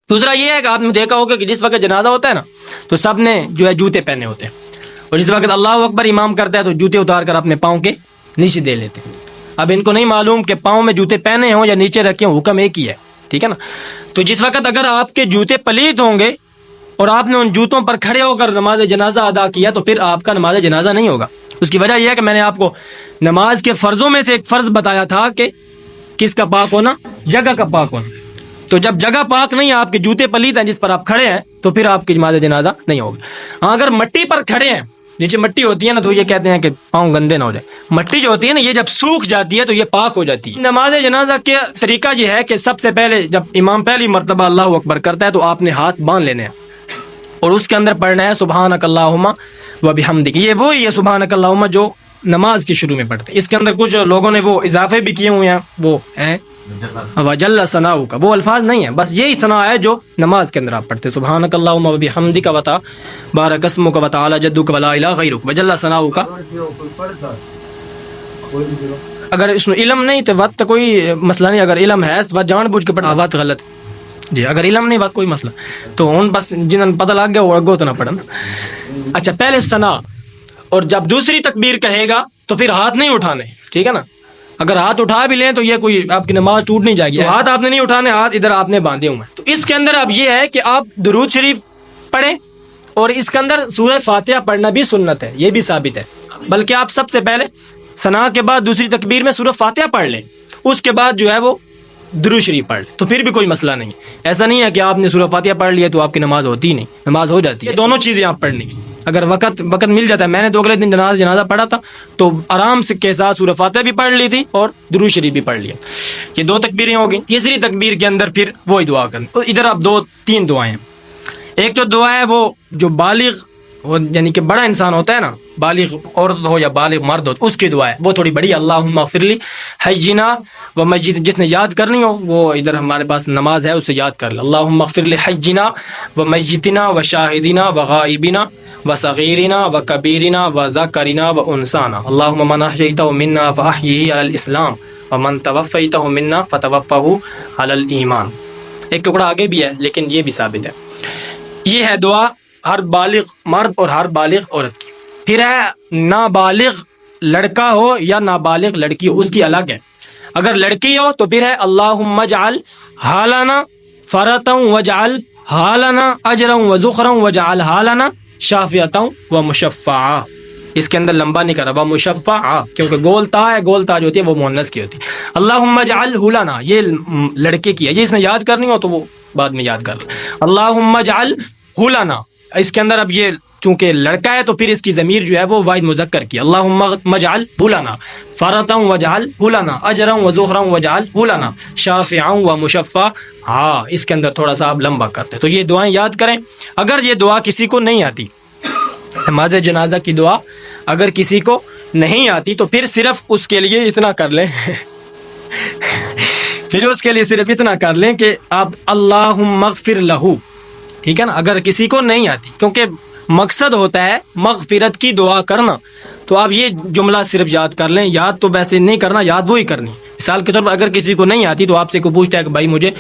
دوسرا یہ ہے کہ آپ نے دیکھا ہوگا کہ جس وقت جنازہ ہوتا ہے نا تو سب نے جو ہے جوتے پہنے ہوتے ہیں، اور جس وقت اللہ اکبر امام کرتا ہے تو جوتے اتار کر اپنے پاؤں کے نیچے دے لیتے ہیں۔ اب ان کو نہیں معلوم کہ پاؤں میں جوتے پہنے ہوں یا نیچے رکھے ہوں، حکم ایک ہی ہے، ٹھیک ہے نا۔ تو جس وقت اگر آپ کے جوتے پلیت ہوں گے اور آپ نے ان جوتوں پر کھڑے ہو کر نماز جنازہ ادا کیا تو پھر آپ کا نماز جنازہ نہیں ہوگا۔ اس کی وجہ یہ ہے کہ میں نے آپ کو نماز کے فرضوں میں سے ایک فرض بتایا تھا کہ کس کا پاک ہونا، جگہ کا پاک ہونا۔ تو جب جگہ پاک نہیں ہے، آپ کے جوتے پلیت ہیں جس پر آپ کھڑے ہیں، تو پھر آپ کی نماز جنازہ نہیں ہوگا۔ ہاں اگر مٹی پر کھڑے ہیں، نیچے مٹی ہوتی ہے نا تو یہ کہتے ہیں کہ پاؤں گندے نہ ہو جائے، مٹی جو ہوتی ہے نا یہ جب سوکھ جاتی ہے تو یہ پاک ہو جاتی ہے۔ نماز جنازہ کا طریقہ یہ ہے کہ سب سے پہلے جب امام پہلی مرتبہ اللہ اکبر کرتا ہے تو آپ نے ہاتھ باندھ لینے ہیں اور اس کے اندر پڑھنا ہے سبحانک اللہم و بحمدک۔ یہ وہی ہے سبحانک اللہم جو نماز کے شروع میں پڑھتے ہیں۔ اس کے اندر کچھ لوگوں نے وہ اضافے بھی کیے ہوئے ہیں، وہ ہیں وجل ثناؤ کا، وہ الفاظ نہیں ہیں، بس یہی ثنا ہے جو نماز کے اندر آپ پڑھتے ہیں، سبحانک اللہم و بحمدک و تبارک اسمک و تعالی جدک ولا الہ غیرک، وجل ثناؤ کا۔ اگر اس میں علم نہیں تو وقت کوئی مسئلہ نہیں، اگر علم ہے تو جان بوجھ کے پڑھا بات غلط جی، اگر علم نہیں بات کوئی مسئلہ تو ان بس جنہوں پتہ لگ گیا وہ اگو تو نہ پڑھنا۔ اچھا پہلے ثنا، اور جب دوسری تکبیر کہے گا تو پھر ہاتھ نہیں اٹھانے، ٹھیک ہے نا۔ اگر ہاتھ اٹھا بھی لیں تو یہ کوئی آپ کی نماز ٹوٹ نہیں جائے گی، ہاتھ آپ نے نہیں اٹھانے، ہاتھ ادھر آپ نے باندھے ہوئے ہیں۔ تو اس کے اندر اب یہ ہے کہ آپ درود شریف پڑھیں، اور اس کے اندر سورہ فاتحہ پڑھنا بھی سنت ہے، یہ بھی ثابت ہے۔ بلکہ آپ سب سے پہلے ثنا کے بعد دوسری تکبیر میں سورہ فاتحہ پڑھ لیں، اس کے بعد جو ہے وہ درود شریف پڑھ لیں، تو پھر بھی کوئی مسئلہ نہیں۔ ایسا نہیں ہے کہ آپ نے سورہ فاتحہ پڑھ لیا تو آپ کی نماز ہوتی ہی نہیں، نماز ہو جاتی ہے۔ دونوں چیزیں آپ پڑھنی، اگر وقت مل جاتا ہے۔ میں نے تو اگلے دن جنازہ پڑھا تھا تو آرام سے کے ساتھ سورہ فاتحہ بھی پڑھ لی تھی اور درود شریف بھی پڑھ لیا۔ یہ دو تکبیریں ہو گئی۔ تیسری تکبیر کے اندر پھر وہی دعا کریں۔ تو ادھر آپ تین دعائیں ہیں۔ ایک جو دعا ہے وہ جو بالغ یعنی کہ بڑا انسان ہوتا ہے نا، بالغ عورت ہو یا بالغ مرد ہو، اس کی دعا ہے، وہ تھوڑی بڑی، اللہم اغفر لی حینا و مسجد، جس نے یاد کرنی ہو وہ ادھر ہمارے پاس نماز ہے اسے یاد کر لے، اللہم اغفر لی حینا و مسجدنا و شاہدنا و غائبنا و صغیرنا و کبیرنا و ذکرنا و انسانا، اللہم من احییتہ منا فاحیہ علی الاسلام ومن توفیتہ منا فتوفہ علی الایمان۔ ایک ٹکڑا آگے بھی ہے لیکن یہ بھی ثابت ہے۔ یہ ہے دعا ہر بالغ مرد اور ہر بالغ عورت کی۔ پھر ہے نابالغ لڑکا ہو یا نابالغ لڑکی ہو، اس کی الگ ہے۔ اگر لڑکی ہو تو پھر ہے اللہم اجعل حالنا فرطا واجعل حالنا اجرا وذخرا واجعل حالنا شافعتا ومشفعا۔ اس کے اندر لمبا نہیں کرا، ومشفعا، کیونکہ گول تا ہے، گول تا جو ہوتی ہے وہ مؤنث کی ہوتی ہے۔ اللہم اجعل حلنا، یہ لڑکے کی ہے، یہ اس نے یاد کرنی ہو تو وہ بعد میں یاد کر لے۔ اللہم اجعل حلنا، اس کے اندر اب یہ چونکہ لڑکا ہے تو پھر اس کی ضمیر جو ہے وہ واحد مذکر کی، اللہم اجعل حلنا فرطا واجعل حلنا اجرا وذخرا واجعل حلنا شافعا ومشفعا۔ اس کے اندر تھوڑا سا آپ لمبا کرتے، تو یہ دعائیں یاد کریں۔ اگر یہ دعا کسی کو نہیں آتی، نماز جنازہ کی دعا اگر کسی کو نہیں آتی تو پھر صرف اس کے لیے اتنا کر لیں پھر اس کے لیے صرف اتنا کر لیں کہ آپ اللہم اغفر لہو، ٹھیک ہے نا۔ اگر کسی کو نہیں آتی، کیونکہ مقصد ہوتا ہے مغفرت کی دعا کرنا، تو آپ یہ جملہ صرف یاد کر لیں۔ یاد تو ویسے نہیں کرنا، یاد وہی کرنی۔ مثال کے طور پر اگر کسی کو نہیں آتی تو آپ سے کوئی پوچھتا ہے کہ بھائی مجھے